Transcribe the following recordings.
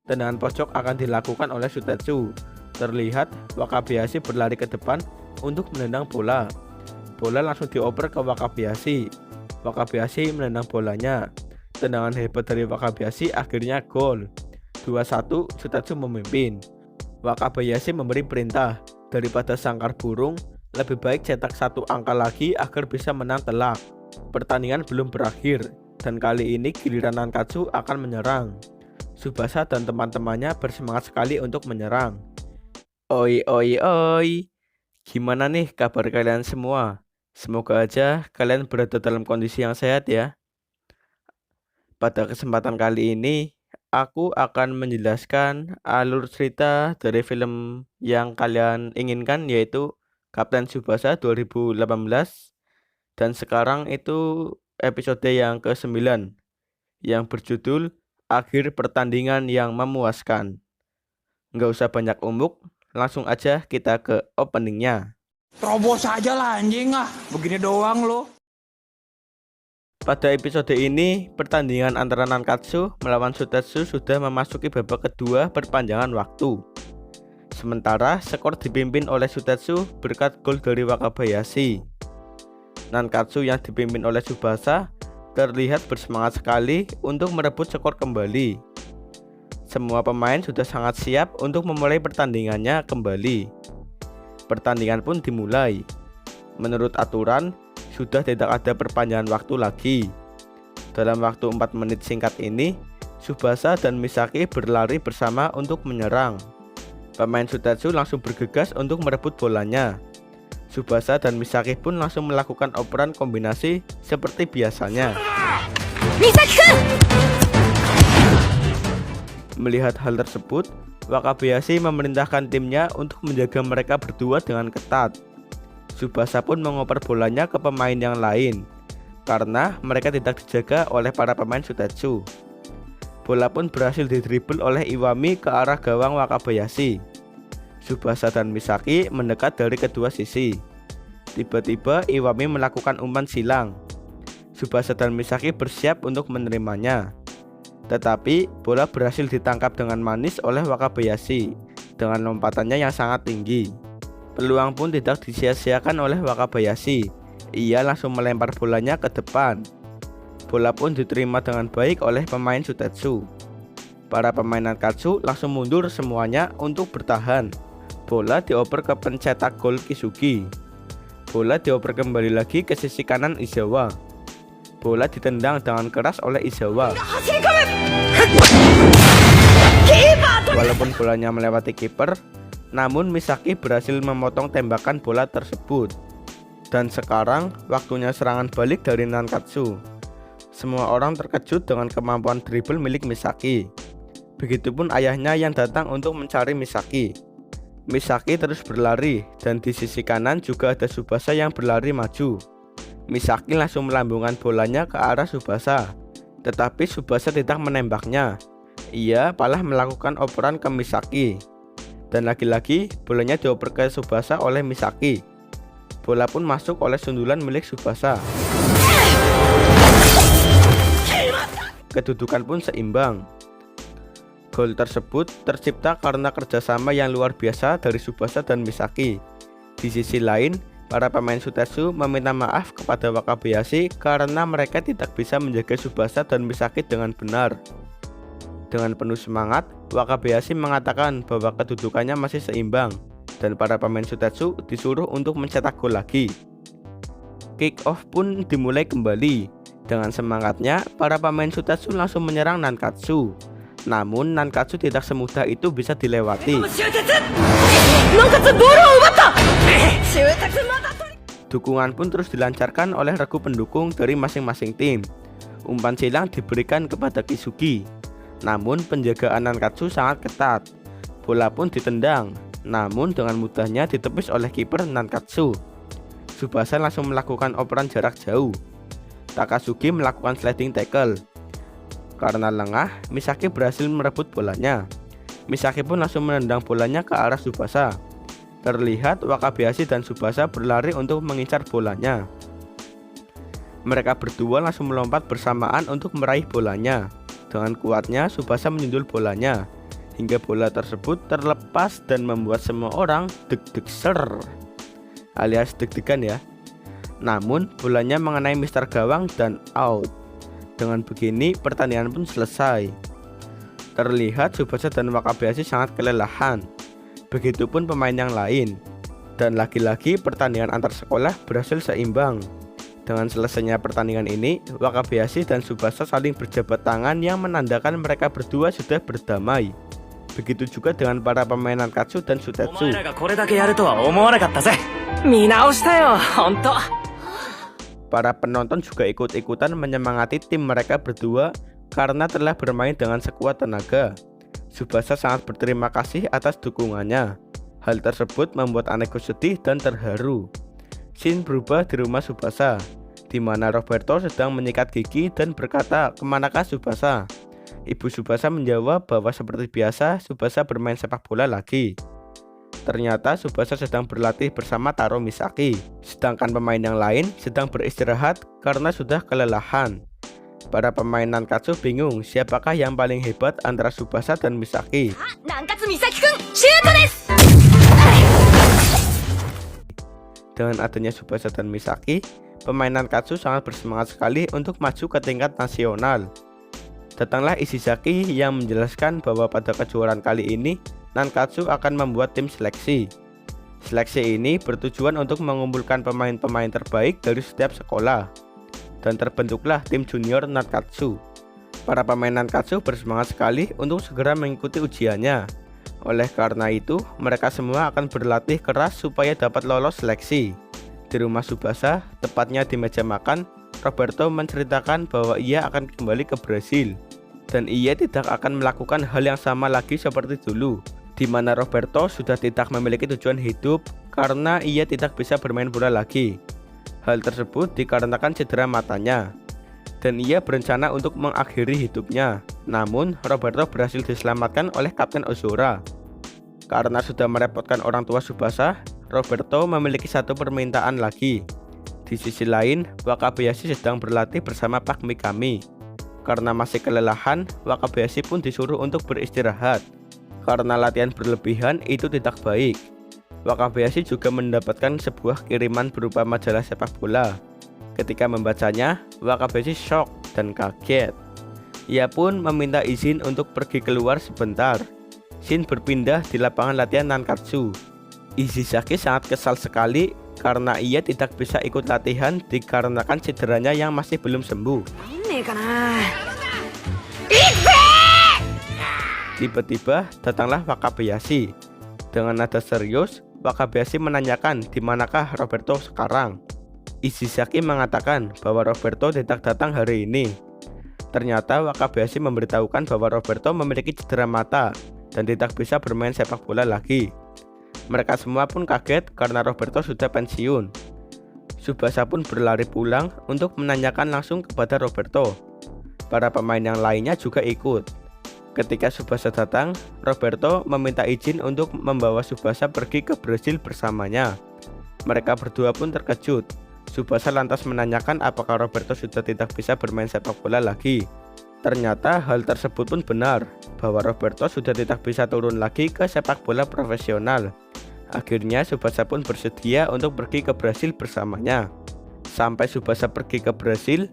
Tendangan pojok akan dilakukan oleh Sutetsu. Terlihat Wakabayashi berlari ke depan untuk menendang bola. Bola langsung dioper ke Wakabayashi. Wakabayashi menendang bolanya. Tendangan hebat dari Wakabayashi akhirnya gol. 2-1 Sutetsu memimpin. Wakabayashi memberi perintah, daripada sangkar burung, lebih baik cetak satu angka lagi agar bisa menang telak. Pertandingan belum berakhir, dan kali ini giliran Nankatsu akan menyerang. Tsubasa dan teman-temannya bersemangat sekali untuk menyerang. Oi oi oi, gimana nih kabar kalian semua? Semoga aja kalian berada dalam kondisi yang sehat ya. Pada kesempatan kali ini, aku akan menjelaskan alur cerita dari film yang kalian inginkan, yaitu Kapten Tsubasa 2018. Dan sekarang itu episode yang ke-9 yang berjudul Akhir Pertandingan yang Memuaskan. Nggak usah banyak umuk, langsung aja kita ke openingnya. Terobos aja lah anjing ah, begini doang lo. Pada episode ini, pertandingan antara Nankatsu melawan Sutetsu sudah memasuki babak kedua perpanjangan waktu. Sementara skor dipimpin oleh Sutetsu berkat gol dari Wakabayashi. Nankatsu yang dipimpin oleh Tsubasa terlihat bersemangat sekali untuk merebut skor kembali. Semua pemain sudah sangat siap untuk memulai pertandingannya kembali. Pertandingan pun dimulai. Menurut aturan, sudah tidak ada perpanjangan waktu lagi. Dalam waktu 4 menit singkat ini, Tsubasa dan Misaki berlari bersama untuk menyerang. Pemain Sutetsu langsung bergegas untuk merebut bolanya. Tsubasa dan Misaki pun langsung melakukan operan kombinasi seperti biasanya. Misaki-kun! Melihat hal tersebut, Wakabayashi memerintahkan timnya untuk menjaga mereka berdua dengan ketat. Tsubasa pun mengoper bolanya ke pemain yang lain, karena mereka tidak dijaga oleh para pemain Sutetsu. Bola pun berhasil didribel oleh Iwami ke arah gawang Wakabayashi. Tsubasa dan Misaki mendekat dari kedua sisi. Tiba-tiba Iwami melakukan umpan silang. Tsubasa dan Misaki bersiap untuk menerimanya. Tetapi bola berhasil ditangkap dengan manis oleh Wakabayashi dengan lompatannya yang sangat tinggi. Peluang pun tidak disia-siakan oleh Wakabayashi. Ia langsung melempar bolanya ke depan. Bola pun diterima dengan baik oleh pemain Sutetsu. Para pemain Nankatsu langsung mundur semuanya untuk bertahan. Bola dioper ke pencetak gol Kisugi. Bola dioper kembali lagi ke sisi kanan Izawa. Bola ditendang dengan keras oleh Izawa. Walaupun bolanya melewati kiper, namun Misaki berhasil memotong tembakan bola tersebut. Dan sekarang waktunya serangan balik dari Nankatsu. Semua orang terkejut dengan kemampuan dribble milik Misaki. Begitupun ayahnya yang datang untuk mencari Misaki. Misaki terus berlari, dan di sisi kanan juga ada Tsubasa yang berlari maju. Misaki langsung melambungkan bolanya ke arah Tsubasa, tetapi Tsubasa tidak menembaknya. Ia malah melakukan operan ke Misaki. Dan lagi-lagi bolanya dioper ke Tsubasa oleh Misaki. Bola pun masuk oleh sundulan milik Tsubasa. Kedudukan pun seimbang. Gol tersebut tercipta karena kerjasama yang luar biasa dari Tsubasa dan Misaki. Di sisi lain, para pemain Sutetsu meminta maaf kepada Wakabayashi karena mereka tidak bisa menjaga Tsubasa dan Misaki dengan benar. Dengan penuh semangat, Wakabayashi mengatakan bahwa kedudukannya masih seimbang, dan para pemain Sutetsu disuruh untuk mencetak gol lagi. Kick off pun dimulai kembali. Dengan semangatnya, para pemain Sutetsu langsung menyerang Nankatsu. Namun Nankatsu tidak semudah itu bisa dilewati. Dukungan pun terus dilancarkan oleh regu pendukung dari masing-masing tim. Umpan silang diberikan kepada Kisugi. Namun penjagaan Nankatsu sangat ketat. Bola pun ditendang, namun dengan mudahnya ditepis oleh kiper Nankatsu. Tsubasa langsung melakukan operan jarak jauh. Takasugi melakukan sliding tackle. Karena lengah, Misaki berhasil merebut bolanya. Misaki pun langsung menendang bolanya ke arah Tsubasa. Terlihat Wakabayashi dan Tsubasa berlari untuk mengincar bolanya. Mereka berdua langsung melompat bersamaan untuk meraih bolanya. Dengan kuatnya Tsubasa menyundul bolanya. hingga bola tersebut terlepas dan membuat semua orang deg-deg ser alias deg-degan ya. Namun bolanya mengenai Mister Gawang dan out. Dengan begini pertandingan pun selesai. Terlihat Tsubasa dan Wakabayashi sangat kelelahan. Begitupun pemain yang lain. Dan lagi-lagi pertandingan antar sekolah berhasil seimbang. Dengan selesainya pertandingan ini, Wakabayashi dan Tsubasa saling berjabat tangan yang menandakan mereka berdua sudah berdamai. Begitu juga dengan para pemain Nankatsu dan Shutetsu. Para penonton juga ikut-ikutan menyemangati tim mereka berdua karena telah bermain dengan sekuat tenaga. Tsubasa sangat berterima kasih atas dukungannya. Hal tersebut membuat Aneko sedih dan terharu. Scene berubah di rumah Tsubasa, di mana Roberto sedang menyikat gigi dan berkata, "Kemanakah Tsubasa?" Ibu Tsubasa menjawab bahwa seperti biasa Tsubasa bermain sepak bola lagi. Ternyata Tsubasa sedang berlatih bersama Taro Misaki, sedangkan pemain yang lain sedang beristirahat karena sudah kelelahan. Para pemain Nankatsu bingung siapakah yang paling hebat antara Tsubasa dan Misaki. 南葛美咲くんシュートです。 Dengan adanya Tsubasa dan Misaki, pemain Nankatsu sangat bersemangat sekali untuk maju ke tingkat nasional. Datanglah Ishizaki yang menjelaskan bahwa pada kejuaraan kali ini, Nankatsu akan membuat tim seleksi. Seleksi ini bertujuan untuk mengumpulkan pemain-pemain terbaik dari setiap sekolah. Dan terbentuklah tim junior Nankatsu. Para pemain Nankatsu bersemangat sekali untuk segera mengikuti ujiannya. Oleh karena itu, mereka semua akan berlatih keras supaya dapat lolos seleksi. Di rumah Tsubasa, tepatnya di meja makan, Roberto menceritakan bahwa ia akan kembali ke Brasil. Dan ia tidak akan melakukan hal yang sama lagi seperti dulu, di mana Roberto sudah tidak memiliki tujuan hidup karena ia tidak bisa bermain bola lagi. Hal tersebut dikarenakan cedera matanya. Dan ia berencana untuk mengakhiri hidupnya. Namun, Roberto berhasil diselamatkan oleh Kapten Ozora. Karena sudah merepotkan orang tua Tsubasa, Roberto memiliki satu permintaan lagi. Di sisi lain, Wakabayashi sedang berlatih bersama Pak Mikami. Karena masih kelelahan, Wakabayashi pun disuruh untuk beristirahat. Karena latihan berlebihan itu tidak baik. Wakabayashi juga mendapatkan sebuah kiriman berupa majalah sepak bola. Ketika membacanya, Wakabayashi shock dan kaget. Ia pun meminta izin untuk pergi keluar sebentar. Shin berpindah di lapangan latihan Nankatsu. Ishizaki sangat kesal sekali karena ia tidak bisa ikut latihan dikarenakan cederanya yang masih belum sembuh. Tiba-tiba datanglah Wakabayashi. Dengan nada serius, Wakabayashi menanyakan di manakah Roberto sekarang. Ishizaki mengatakan bahwa Roberto tidak datang hari ini. Ternyata Wakabayashi memberitahukan bahwa Roberto memiliki cedera mata dan tidak bisa bermain sepak bola lagi. Mereka semua pun kaget karena Roberto sudah pensiun. Tsubasa pun berlari pulang untuk menanyakan langsung kepada Roberto. Para pemain yang lainnya juga ikut. Ketika Tsubasa datang, Roberto meminta izin untuk membawa Tsubasa pergi ke Brasil bersamanya. Mereka berdua pun terkejut. Tsubasa lantas menanyakan apakah Roberto sudah tidak bisa bermain sepak bola lagi. Ternyata hal tersebut pun benar, bahwa Roberto sudah tidak bisa turun lagi ke sepak bola profesional. Akhirnya Tsubasa pun bersedia untuk pergi ke Brasil bersamanya. Sampai Tsubasa pergi ke Brasil,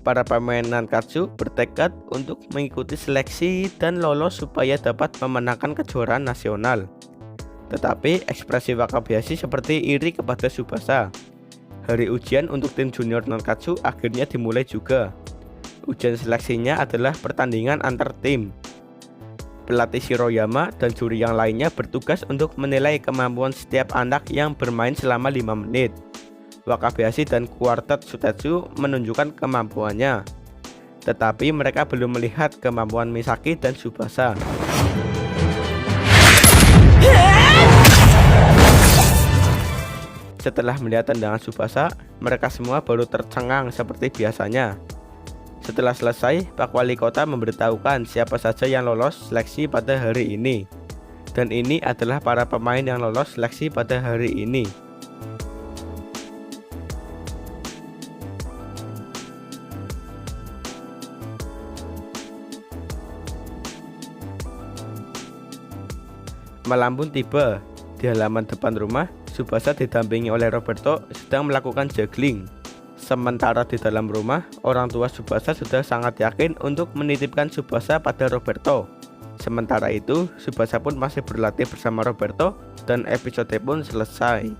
para pemain Nankatsu bertekad untuk mengikuti seleksi dan lolos supaya dapat memenangkan kejuaraan nasional. Tetapi ekspresi Wakabayashi seperti iri kepada Tsubasa. Hari ujian untuk tim junior Nankatsu akhirnya dimulai juga. Ujian seleksinya adalah pertandingan antar tim. Pelatih Shiroyama dan juri yang lainnya bertugas untuk menilai kemampuan setiap anak yang bermain selama 5 menit. Wakabayashi dan kuartet Shutetsu menunjukkan kemampuannya. Tetapi mereka belum melihat kemampuan Misaki dan Tsubasa. Setelah melihat tendangan Tsubasa, mereka semua baru tercengang seperti biasanya. Setelah selesai, Pak Wali Kota memberitahukan siapa saja yang lolos seleksi pada hari ini. Dan ini adalah para pemain yang lolos seleksi pada hari ini. Malam pun tiba. Di halaman depan rumah, Tsubasa didampingi oleh Roberto sedang melakukan juggling. Sementara di dalam rumah, orang tua Tsubasa sudah sangat yakin untuk menitipkan Tsubasa pada Roberto. Sementara itu, Tsubasa pun masih berlatih bersama Roberto dan episode pun selesai.